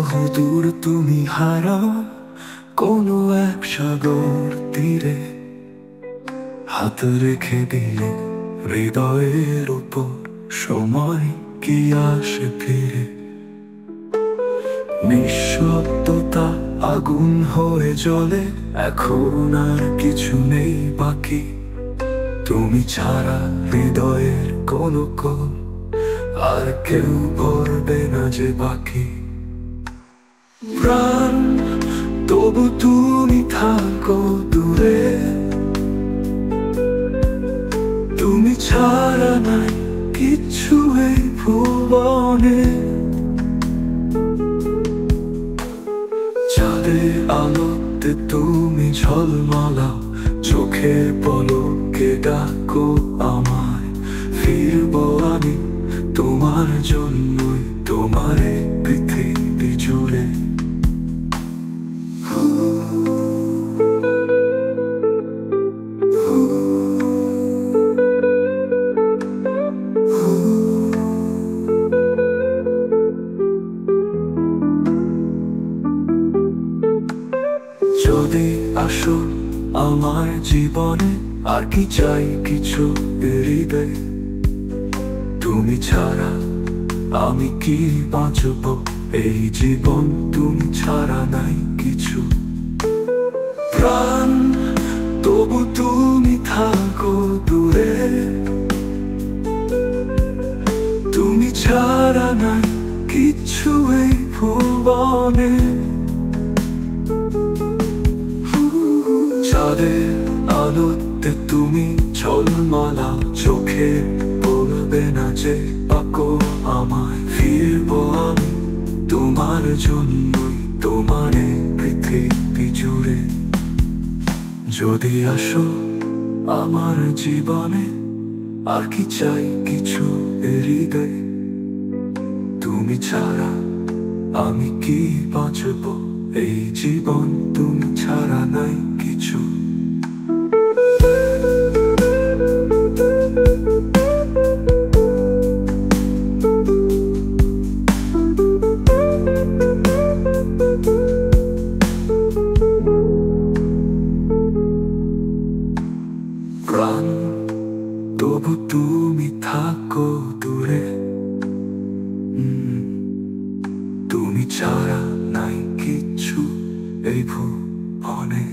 বহুদূর তুমি হারাও কোনো এক সাগর তীরে, হাত রেখে দিলে হৃদয়ের উপর সময় কি আসে ফিরে। নিঃশব্দতা আগুন হয়ে জ্বলে, এখন আর কিছু নেই বাকি। তুমি ছাড়া হৃদয়ের কোনো কোণ আর কেউ ভরবে না যে বাকি। প্রাণ তবু তুমি থাকো দূরে, তুমি ছাড়া নাই কিচ্ছু এই ভুবনে। চাঁদের আলোতে তুমি ঝলমলাও, চোখের পলকে ডাকো আমায়। ফিরবো আমি তোমার জন্যই, তোমার এই পৃথিবী জুড়ে। যদি আসো আমার জীবনে, আর কি চাই কিছু হৃদয়। তুমি ছাড়া আমি কি বাঁচব এই জীবন, তুমি ছাড়া নাই কিছু। প্রাণ তবু তুমি থাকো দূরে, তুমি ছাড়া নাই কিচ্ছু এই ভুবনে। চাঁদের আলোতে তুমি ঝলমলাও, চোখে বলবে না যে পাকো আমায়। ফিরবো আমি তোমার জন্যই, তোমার এই পৃথিবী জুড়ে। যদি আসো আমার জীবনে, আর কি চাই কিছু হৃদয়। তুমি ছাড়া আমি কি বাঁচব এই জীবন, তুমি ছাড়া নাই কিছু। প্রাণ তবু তুমি থাকো দূরে, তুমি ছাড়া নাই কিচ্ছু এই ভুবনে।